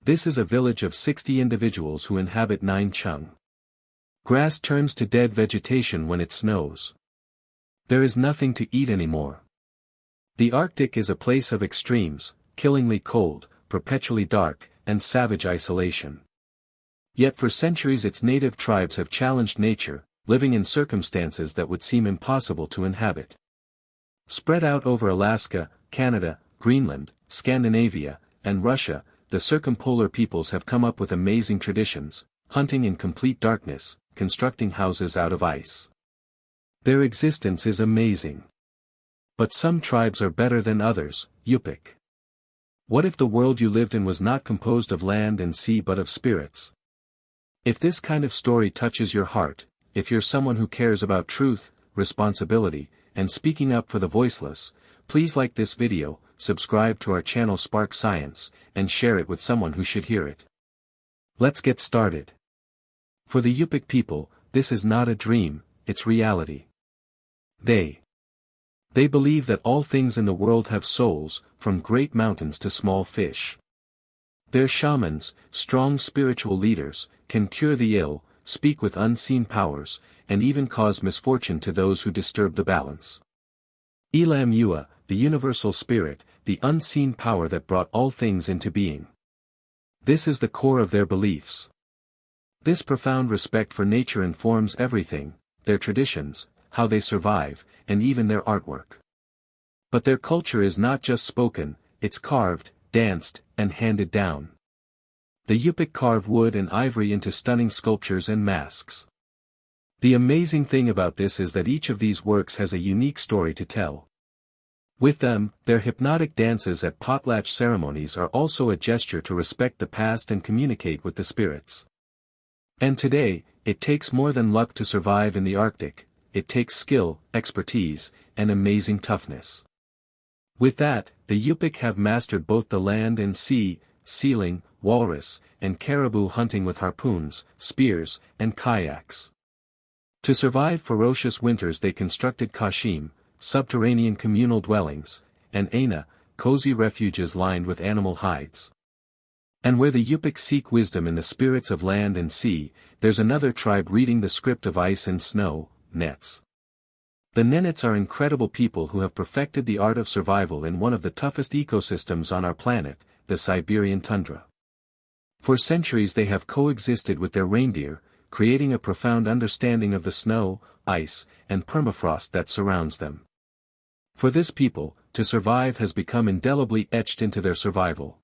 This is a village of 60 individuals who inhabit 9 chung. Grass turns to dead vegetation when it snows. There is nothing to eat anymore. The Arctic is a place of extremes, killingly cold, perpetually dark, and savage isolation. Yet for centuries its native tribes have challenged nature, living in circumstances that would seem impossible to inhabit. Spread out over Alaska, Canada, Greenland, Scandinavia, and Russia, the circumpolar peoples have come up with amazing traditions, hunting in complete darkness, constructing houses out of ice. Their existence is amazing. But some tribes are better than others. Yupic. What if the world you lived in was not composed of land and sea but of spirits? If this kind of story touches your heart, if you're someone who cares about truth, responsibility, and speaking up for the voiceless, please like this video, subscribe to our channel Spark Science, and share it with someone who should hear it. Let's get started. For the Yupic people, this is not a dream, it's reality. They believe that all things in the world have souls, from great mountains to small fish. Their shamans, strong spiritual leaders, can cure the ill, speak with unseen powers, and even cause misfortune to those who disturb the balance. Elam Yua, the universal spirit, the unseen power that brought all things into being. This is the core of their beliefs. This profound respect for nature informs everything, their traditions, how they survive, and even their artwork. But their culture is not just spoken, it's carved, danced, and handed down. The Yupic carve wood and ivory into stunning sculptures and masks. The amazing thing about this is that each of these works has a unique story to tell. With them, their hypnotic dances at potlatch ceremonies are also a gesture to respect the past and communicate with the spirits. And today, it takes more than luck to survive in the Arctic, it takes skill, expertise, and amazing toughness. With that, the Yupic have mastered both the land and sea, sealing, walrus, and caribou hunting with harpoons, spears, and kayaks. To survive ferocious winters they constructed kashim, subterranean communal dwellings, and aina, cozy refuges lined with animal hides. And where the Yupic seek wisdom in the spirits of land and sea, there's another tribe reading the script of ice and snow, Nenets. The Nenets are incredible people who have perfected the art of survival in one of the toughest ecosystems on our planet, the Siberian tundra. For centuries they have coexisted with their reindeer, creating a profound understanding of the snow, ice, and permafrost that surrounds them. For this people, to survive has become indelibly etched into their survival.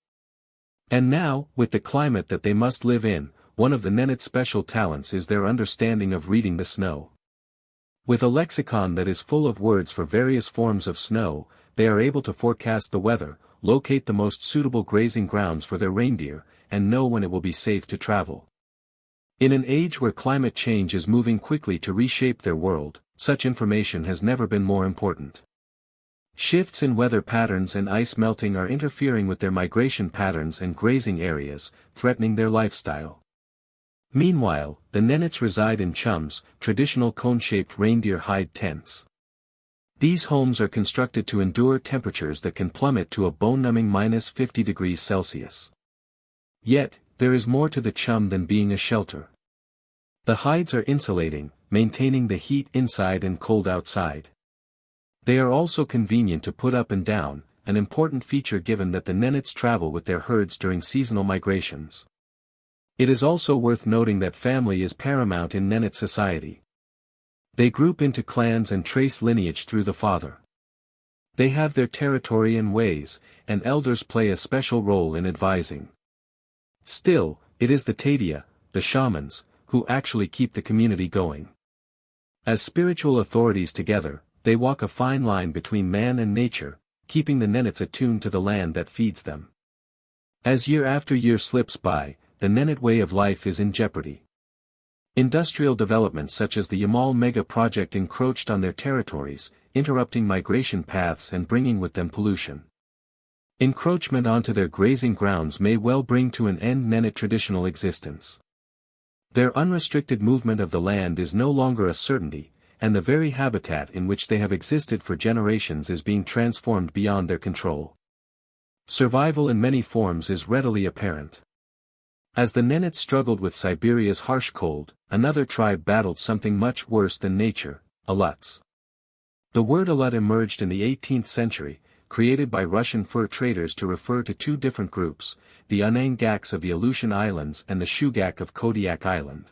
And now, with the climate that they must live in, one of the Nenets' special talents is their understanding of reading the snow. With a lexicon that is full of words for various forms of snow, they are able to forecast the weather, locate the most suitable grazing grounds for their reindeer, and know when it will be safe to travel. In an age where climate change is moving quickly to reshape their world, such information has never been more important. Shifts in weather patterns and ice melting are interfering with their migration patterns and grazing areas, threatening their lifestyle. Meanwhile, the Nenets reside in chums, traditional cone-shaped reindeer hide tents. These homes are constructed to endure temperatures that can plummet to a bone-numbing -50 degrees Celsius. Yet, there is more to the chum than being a shelter. The hides are insulating, maintaining the heat inside and cold outside. They are also convenient to put up and down, an important feature given that the Nenets travel with their herds during seasonal migrations. It is also worth noting that family is paramount in Nenet society. They group into clans and trace lineage through the father. They have their territory and ways, and elders play a special role in advising. Still, it is the Tadia, the shamans, who actually keep the community going. As spiritual authorities together, they walk a fine line between man and nature, keeping the Nenets attuned to the land that feeds them. As year after year slips by, the Nenet way of life is in jeopardy. Industrial developments such as the Yamal mega project encroached on their territories, interrupting migration paths and bringing with them pollution. Encroachment onto their grazing grounds may well bring to an end Nenet traditional existence. Their unrestricted movement of the land is no longer a certainty, and the very habitat in which they have existed for generations is being transformed beyond their control. Survival in many forms is readily apparent. As the Nenets struggled with Siberia's harsh cold, another tribe battled something much worse than nature, Aleuts. The word Aleut emerged in the 18th century, created by Russian fur traders to refer to two different groups, the Onangaks of the Aleutian Islands and the Shugak of Koryak Island.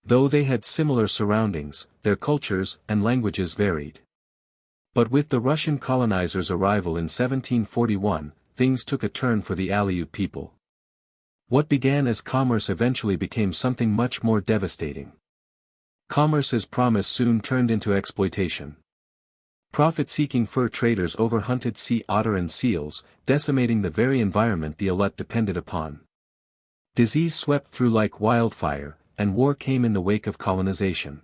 Though they had similar surroundings, their cultures and languages varied. But with the Russian colonizers' arrival in 1741, things took a turn for the Aleut people. What began as commerce eventually became something much more devastating. Commerce as promise soon turned into exploitation. Profit-seeking fur traders overhunted sea otter and seals, decimating the very environment the Aleut depended upon. Disease swept through like wildfire, and war came in the wake of colonization.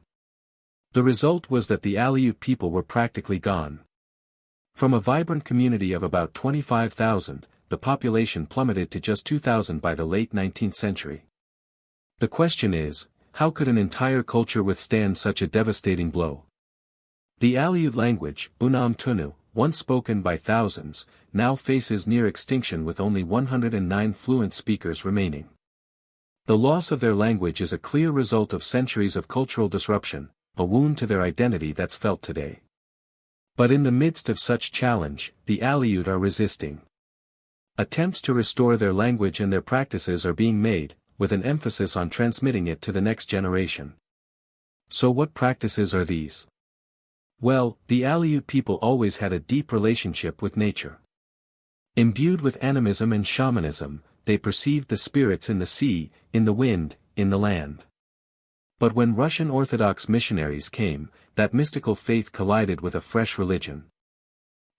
The result was that the Aleut people were practically gone. From a vibrant community of about 25,000, the population plummeted to just 2,000 by the late 19th century. The question is, how could an entire culture withstand such a devastating blow? The Aleut language, Unam Tunu, once spoken by thousands, now faces near extinction with only 109 fluent speakers remaining. The loss of their language is a clear result of centuries of cultural disruption, a wound to their identity that's felt today. But in the midst of such challenge, the Aleut are resisting. Attempts to restore their language and their practices are being made, with an emphasis on transmitting it to the next generation. So what practices are these? Well, the Aleut people always had a deep relationship with nature. Imbued with animism and shamanism, they perceived the spirits in the sea, in the wind, in the land. But when Russian Orthodox missionaries came, that mystical faith collided with a fresh religion.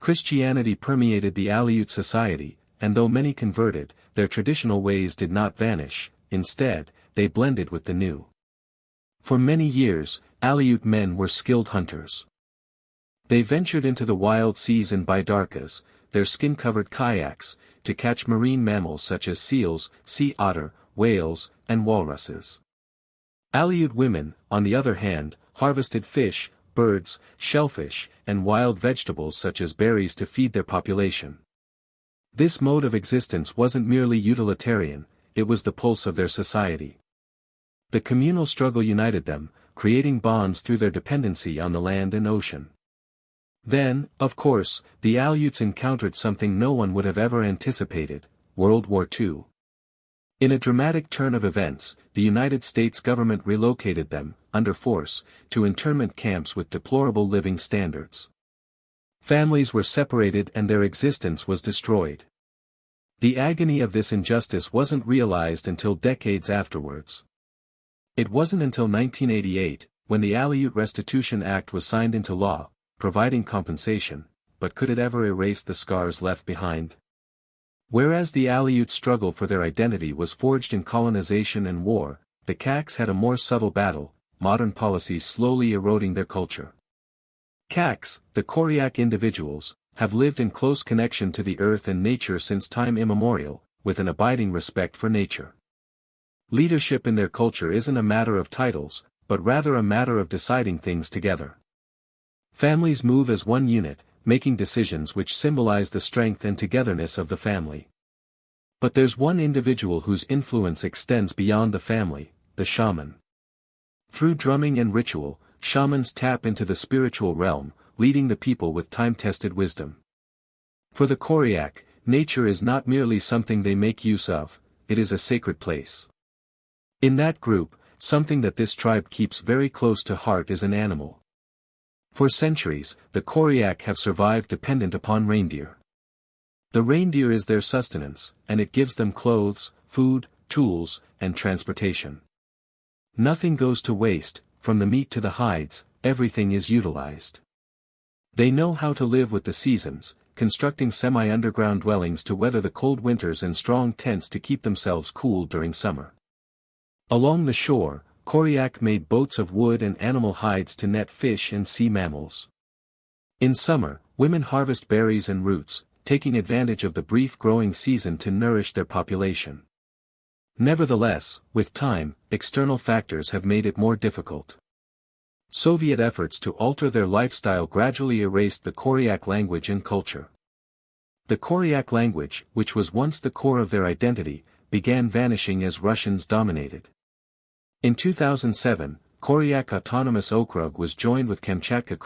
Christianity permeated the Aleut society, and though many converted, their traditional ways did not vanish, instead, they blended with the new. For many years, Aleut men were skilled hunters. They ventured into the wild seas in bidarkas, their skin-covered kayaks, to catch marine mammals such as seals, sea otter, whales, and walruses. Aleut women, on the other hand, harvested fish, birds, shellfish, and wild vegetables such as berries to feed their population. This mode of existence wasn't merely utilitarian, it was the pulse of their society. The communal struggle united them, creating bonds through their dependency on the land and ocean. Then, of course, the Aleuts encountered something no one would have ever anticipated: World War II. In a dramatic turn of events, the United States government relocated them, under force, to internment camps with deplorable living standards. Families were separated and their existence was destroyed. The agony of this injustice wasn't realized until decades afterwards. It wasn't until 1988, when the Aleut Restitution Act was signed into law, providing compensation, but could it ever erase the scars left behind? Whereas the Aleut struggle for their identity was forged in colonization and war, the Kaks had a more subtle battle, modern policies slowly eroding their culture. Kaks, the Koryak individuals, have lived in close connection to the earth and nature since time immemorial, with an abiding respect for nature. Leadership in their culture isn't a matter of titles, but rather a matter of deciding things together. Families move as one unit, making decisions which symbolize the strength and togetherness of the family. But there's one individual whose influence extends beyond the family, the shaman. Through drumming and ritual, shamans tap into the spiritual realm, leading the people with time-tested wisdom. For the Koryak, nature is not merely something they make use of, it is a sacred place. In that group, something that this tribe keeps very close to heart is an animal. For centuries, the Koryak have survived dependent upon reindeer. The reindeer is their sustenance, and it gives them clothes, food, tools, and transportation. Nothing goes to waste, from the meat to the hides, everything is utilized. They know how to live with the seasons, constructing semi-underground dwellings to weather the cold winters and strong tents to keep themselves cool during summer. Along the shore, Koryak made boats of wood and animal hides to net fish and sea mammals. In summer, women harvest berries and roots, taking advantage of the brief growing season to nourish their population. Nevertheless, with time, external factors have made it more difficult. Soviet efforts to alter their lifestyle gradually erased the Koryak language and culture. The Koryak language, which was once the core of their identity, began vanishing as Russians dominated. In 2007, Koryak Autonomous Okrug was joined with Kamchatka